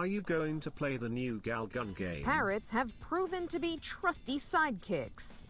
Are you going to play the new Galgun game? Parrots have proven to be trusty sidekicks.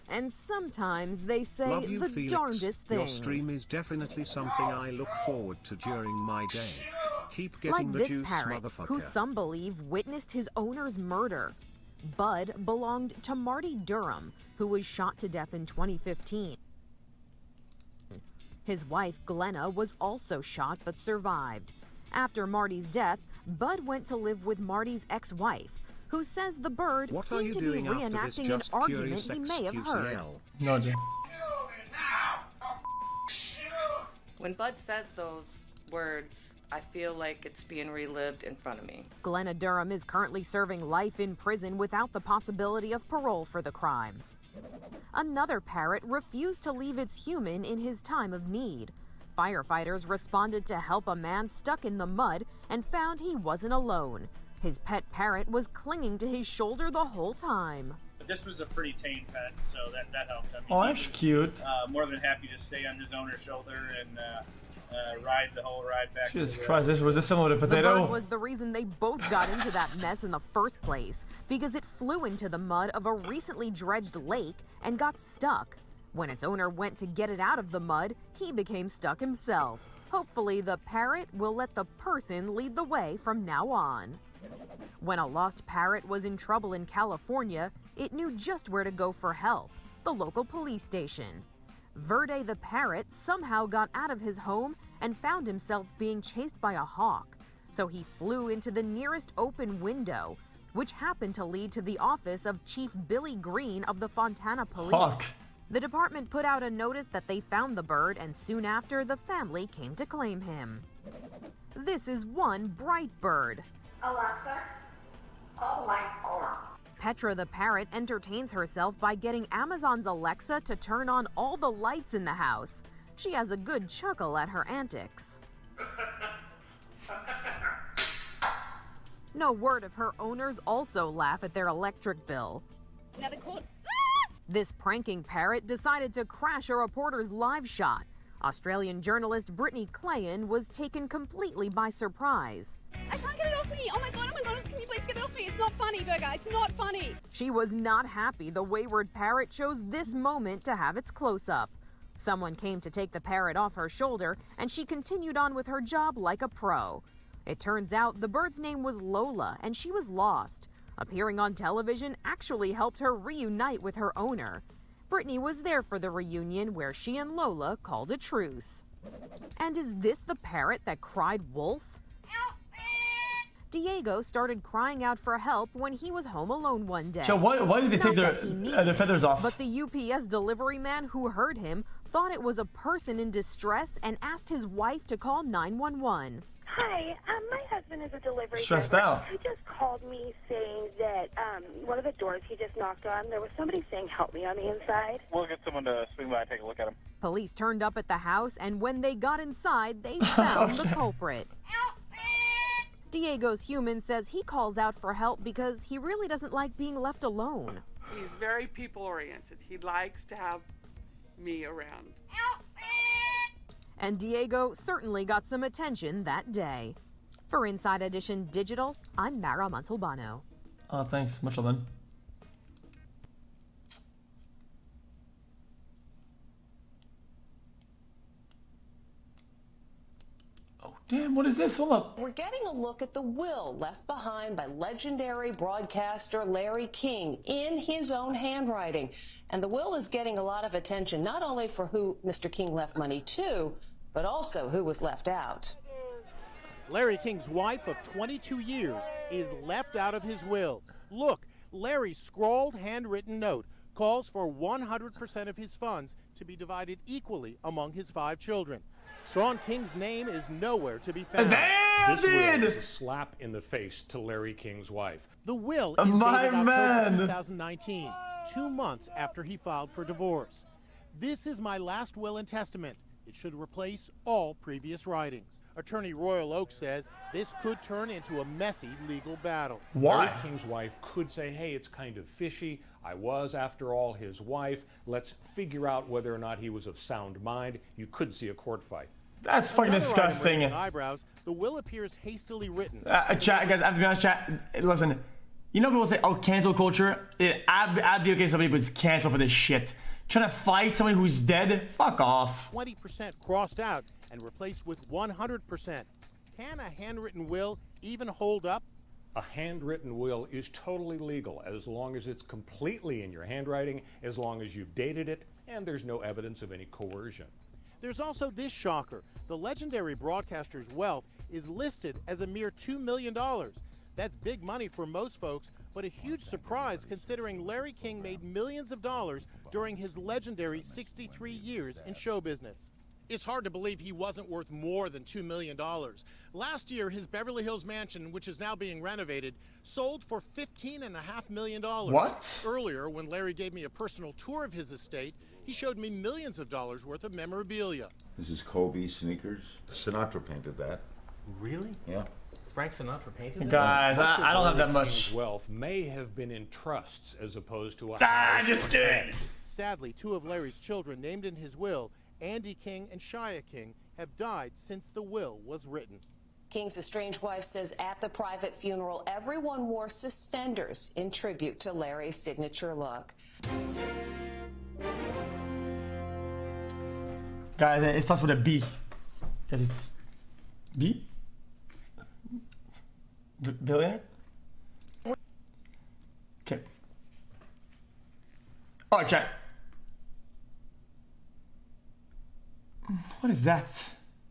And sometimes they say Love you, the Felix. darndest things. Your stream is definitely something I look forward to during my day. Keep getting Like the this juice, parrot, motherfucker. who some believe witnessed his owner's murder. Bud belonged to Marty Durham, who was shot to death in 2015. His wife, Glenna, was also shot but survived. After Marty's death, Bud went to live with Marty's ex-wife, who says the bird seemed to be reenacting an argument he may have heard. No idea. When Bud says those words, I feel like it's being relived in front of me. Glenna Durham is currently serving life in prison without the possibility of parole for the crime. Another parrot refused to leave its human in his time of need. Firefighters responded to help a man stuck in the mud and found he wasn't alone. His pet parrot was clinging to his shoulder the whole time. This was a pretty tame pet, so that helped. I mean, Oh, that's cute. More than happy to stay on his owner's shoulder and ride the whole ride back. Jesus Christ, was this film with a potato? The bird was the reason they both got into that mess in the first place, because it flew into the mud of a recently dredged lake and got stuck. When its owner went to get it out of the mud, he became stuck himself. Hopefully, the parrot will let the person lead the way from now on. When a lost parrot was in trouble in California, it knew just where to go for help: the local police station. Verde the parrot somehow got out of his home and found himself being chased by a hawk. So he flew into the nearest open window, which happened to lead to the office of Chief Billy Green of the Fontana Police. Hawk. The department put out a notice that they found the bird, and soon after, the family came to claim him. This is one bright bird. Alexa, all lights on. Petra the parrot entertains herself by getting Amazon's Alexa to turn on all the lights in the house. She has a good chuckle at her antics. No word if her owners also laugh at their electric bill. Another call. This pranking parrot decided to crash a reporter's live shot. Australian journalist Brittany Clayan was taken completely by surprise. I can't get it off me. Oh my god, can you please get it off me? It's not funny, Burger. It's not funny. She was not happy the wayward parrot chose this moment to have its close-up. Someone came to take the parrot off her shoulder, and she continued on with her job like a pro. It turns out the bird's name was Lola, and she was lost. Appearing on television actually helped her reunite with her owner. Brittany was there for the reunion, where she and Lola called a truce. And is this the parrot that cried wolf? Diego started crying out for help when he was home alone one day. So why did they take their feathers off? But the UPS delivery man who heard him thought it was a person in distress and asked his wife to call 911. Hi, my husband is a delivery Stressed driver. out. He just called me saying that one of the doors he just knocked on, there was somebody saying, help me on the inside. We'll get someone to swing by and take a look at him. Police turned up at the house, and when they got inside, they found the culprit. Diego's human says he calls out for help because he really doesn't like being left alone. He's very people-oriented. He likes to have me around. And Diego certainly got some attention that day. For Inside Edition Digital, I'm Mara Montalbano. Oh, thanks. Much love. Oh, damn, what is this? Hold up. We're getting a look at the will left behind by legendary broadcaster Larry King in his own handwriting. And the will is getting a lot of attention, not only for who Mr. King left money to, but also who was left out. Larry King's wife of 22 years is left out of his will. Look, Larry's scrawled handwritten note calls for 100% of his funds to be divided equally among his 5 children. Sean King's name is nowhere to be found. Damn, this will is a slap in the face to Larry King's wife. The will is dated October 2019, 2 months after he filed for divorce. This is my last will and testament. It should replace all previous writings. Attorney Royal Oak says this could turn into a messy legal battle. Why? Larry King's wife could say, hey, it's kind of fishy. I was, after all, his wife. Let's figure out whether or not he was of sound mind. You could see a court fight. That's fucking disgusting. Eyebrows, The will appears hastily written. Chat, guys, I have to be honest, chat. Listen, you know people say, oh, cancel culture? I'd be okay if somebody was canceled for this shit. Trying to fight someone who's dead? Fuck off. 20% crossed out and replaced with 100%. Can a handwritten will even hold up? A handwritten will is totally legal as long as it's completely in your handwriting, as long as you've dated it, and there's no evidence of any coercion. There's also this shocker. The legendary broadcaster's wealth is listed as a mere $2 million. That's big money for most folks, but a huge surprise considering Larry King made millions of dollars during his legendary 63 years in show business. It's hard to believe he wasn't worth more than $2 million. Last year, his Beverly Hills mansion, which is now being renovated, sold for $15.5 million. What? Earlier, when Larry gave me a personal tour of his estate, he showed me millions of dollars worth of memorabilia. This is Kobe sneakers. Sinatra painted that. Really? Yeah. Frank Sinatra painted that? Guys, I don't have that much. King's wealth may have been in trusts as opposed to a just kidding. Sadly, 2 of Larry's children named in his will, Andy King and Shia King, have died since the will was written. King's estranged wife says at the private funeral, everyone wore suspenders in tribute to Larry's signature look. Guys, it starts with a B. Because it's B? Billionaire? Okay. Oh, chat. What is that?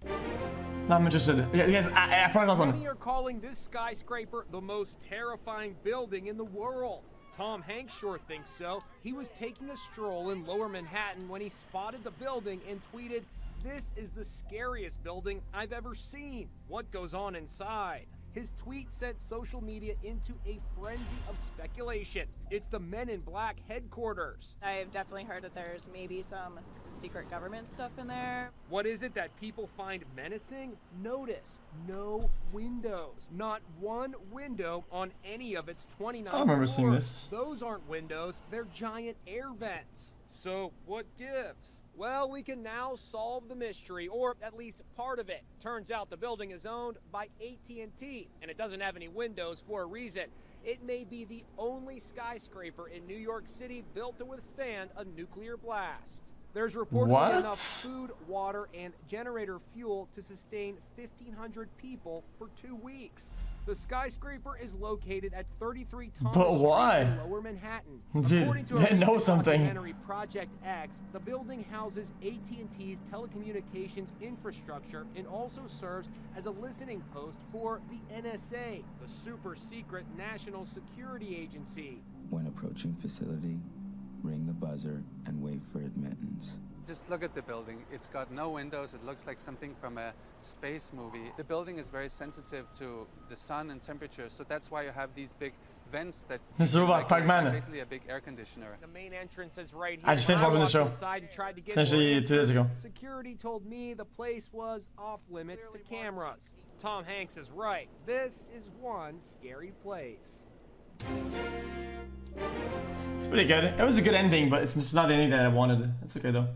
No, I'm interested. Yes, I probably lost one. Many are calling this skyscraper the most terrifying building in the world. Tom Hanks sure thinks so. He was taking a stroll in Lower Manhattan when he spotted the building and tweeted, "This is the scariest building I've ever seen. What goes on inside?" His tweet sent social media into a frenzy of speculation. It's the Men in Black headquarters. I've definitely heard that there's maybe some secret government stuff in there. What is it that people find menacing? Notice, no windows. Not one window on any of its 29 I remember floors. seeing this. Those aren't windows, they're giant air vents. So what gives? Well, we can now solve the mystery, or at least part of it. Turns out the building is owned by AT&T, and it doesn't have any windows for a reason. It may be the only skyscraper in New York City built to withstand a nuclear blast. There's reportedly enough food, water, and generator fuel to sustain 1,500 people for 2 weeks. The skyscraper is located at 33 Thomas But why? Street in Lower Manhattan. Dude, According to a they know recent something. documentary, Project X, the building houses AT&T's telecommunications infrastructure and also serves as a listening post for the NSA, the super secret national security agency. When approaching facility, ring the buzzer and wait for admittance. Just look at the building. It's got no windows. It looks like something from a space movie. The building is very sensitive to the sun and temperature, so that's why you have these big vents that basically a big air conditioner. The main entrance is right here. I just finished watching the show. Essentially 2 days ago. Security told me the place was off limits to cameras. Tom Hanks is right. This is one scary place. It's pretty good. It was a good ending, but it's just not the ending that I wanted. It's okay though.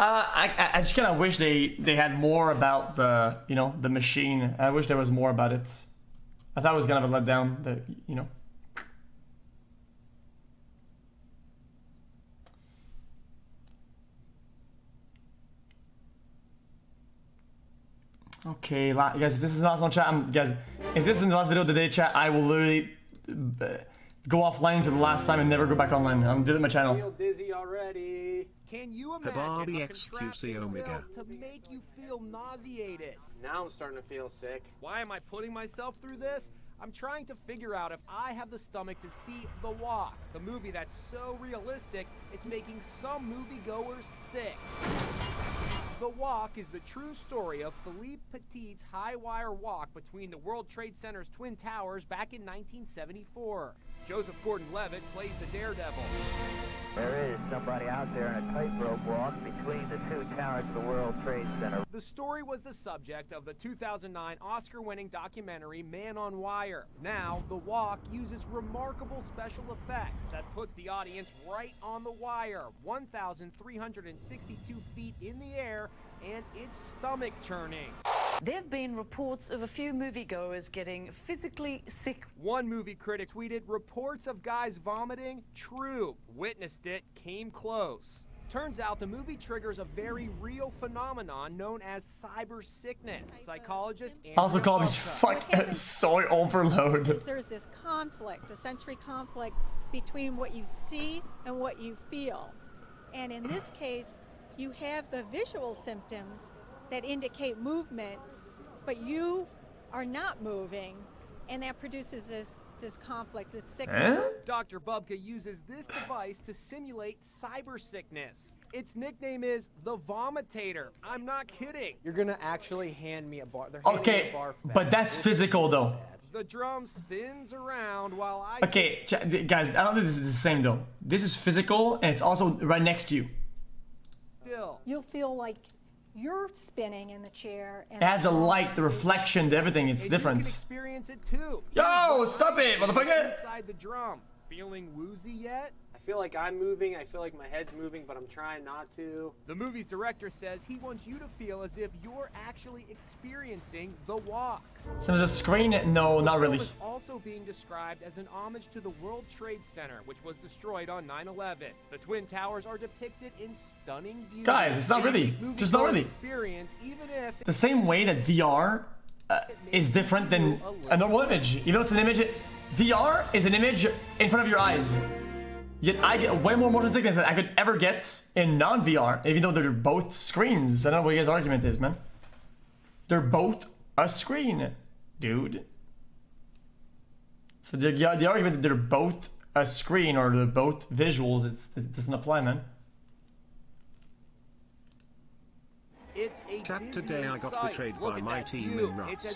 I just kind of wish they had more about the the machine. I wish there was more about it. I thought it was kind of a letdown. That Okay, guys, if this is the last one, chat, guys, if this is the last video of the day, chat, I will literally go offline to the last time and never go back online. I'm doing my channel. I feel dizzy already. Can you imagine a xQc contraption Omega. built to make you feel nauseated? Now I'm starting to feel sick. Why am I putting myself through this? I'm trying to figure out if I have the stomach to see The Walk, the movie that's so realistic, it's making some moviegoers sick. The Walk is the true story of Philippe Petit's high-wire walk between the World Trade Center's Twin Towers back in 1974. Joseph Gordon-Levitt plays the daredevil. There is somebody out there in a tightrope walk between the 2 towers of the World Trade Center. The story was the subject of the 2009 Oscar-winning documentary Man on Wire. Now, The Walk uses remarkable special effects that puts the audience right on the wire, 1,362 feet in the air, and it's stomach churning. There have been reports of a few moviegoers getting physically sick. One movie critic tweeted, "Reports of guys vomiting? True. Witnessed it, came close." Turns out the movie triggers a very real phenomenon known as cyber sickness. Psychologist Also called soy overload. There's this conflict, a sensory conflict between what you see and what you feel. And in this case, you have the visual symptoms that indicate movement, but you are not moving, and that produces this conflict, this sickness. Dr. Bubka uses this device to simulate cyber sickness. Its nickname is the Vomitator. I'm not kidding. You're gonna actually hand me a bar. They're handing me Okay, a barf bag. but that's physical though. The drum spins around while I... Okay, guys, I don't think this is the same though. This is physical and it's also right next to you. Still. You'll feel like you're spinning in the chair. And It has the light, the reflection, the everything. It's different. You can experience it too. Yo, stop it, motherfucker! Inside the drum. Feeling woozy yet? I feel like I'm moving. I feel like my head's moving, but I'm trying not to. The movie's director says he wants you to feel as if you're actually experiencing the walk. So there's a screen? No, not really. The film is also being described as an homage to the World Trade Center, which was destroyed on 9/11. The Twin Towers are depicted in stunning beauty. Guys, it's not really. Just not really. Experience, even if The same way that VR is different than a normal image. Even though it's an image, VR is an image in front of your eyes. Yet I get way more motion sickness than I could ever get in non-VR, even though they're both screens. I don't know what your guys' argument is, man. They're both a screen, dude. So the argument that they're both a screen or they're both visuals, it doesn't apply, man. It's a Chat today I got betrayed by my team in Rust.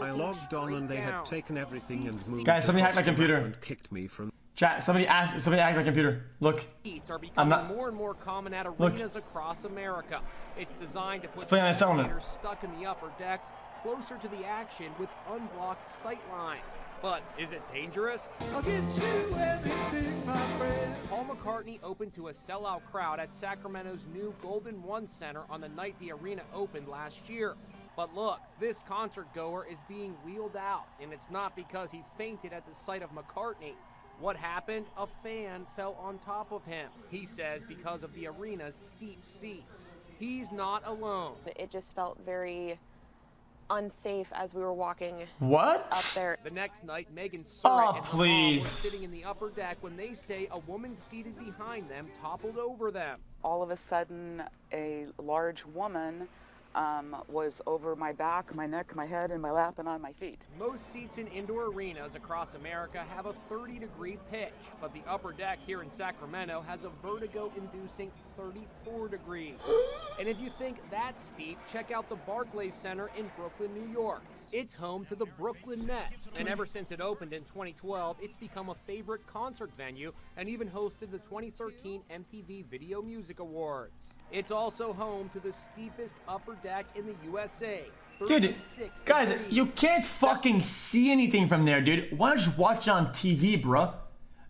I logged on and they had taken everything and moved Guys, somebody hacked my across the map computer. and kicked me from... Chat, somebody hacked my computer. Look. Seats are I'm becoming not... more and more common at Look. arenas across America. It's designed to put playing on its own. spectators stuck in the upper decks closer to the action with unblocked sight lines. But is it dangerous? I'll get you everything, my friend. Paul McCartney opened to a sellout crowd at Sacramento's new Golden One Center on the night the arena opened last year. But look, this concert goer is being wheeled out, and it's not because he fainted at the sight of McCartney. What happened? A fan fell on top of him. He says because of the arena's steep seats. He's not alone. It just felt very unsafe as we were walking What? up there. The next night, Megan Surratt Oh, and her mom please. were sitting in the upper deck when they say a woman seated behind them toppled over them. All of a sudden, a large woman was over my back, my neck, my head, and my lap, and on my feet. Most seats in indoor arenas across America have a 30-degree pitch, but the upper deck here in Sacramento has a vertigo-inducing 34 degrees. And if you think that's steep, check out the Barclays Center in Brooklyn, New York. It's home to the Brooklyn Nets, and ever since it opened in 2012, it's become a favorite concert venue and even hosted the 2013 MTV Video Music Awards. It's also home to the steepest upper deck in the USA. Dude, guys, you can't fucking see anything from there, dude. Why don't you watch it on TV, bro?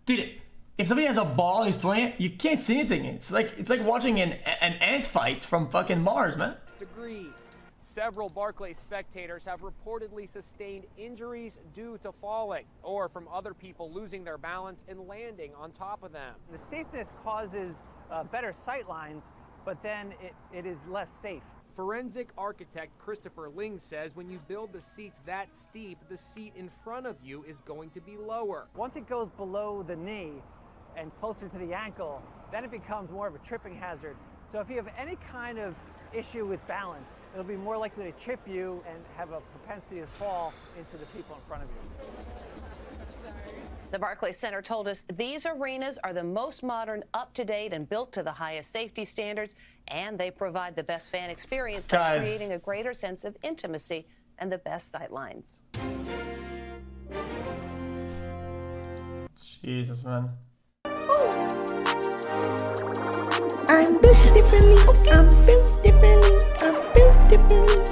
Dude, if somebody has a ball he's throwing it, you can't see anything. It's like watching an ant fight from fucking Mars, man. Degrees. Several Barclays spectators have reportedly sustained injuries due to falling or from other people losing their balance and landing on top of them. The steepness causes better sight lines, but then it is less safe. Forensic architect Christopher Ling says when you build the seats that steep, the seat in front of you is going to be lower. Once it goes below the knee and closer to the ankle, then it becomes more of a tripping hazard. So if you have any kind of issue with balance, it'll be more likely to trip you and have a propensity to fall into the people in front of you. The Barclays Center told us these arenas are the most modern, up-to-date, and built to the highest safety standards, and they provide the best fan experience by creating a greater sense of intimacy and the best sight lines. Jesus, man. I'm built differently. I'm built differently. I'm built differently.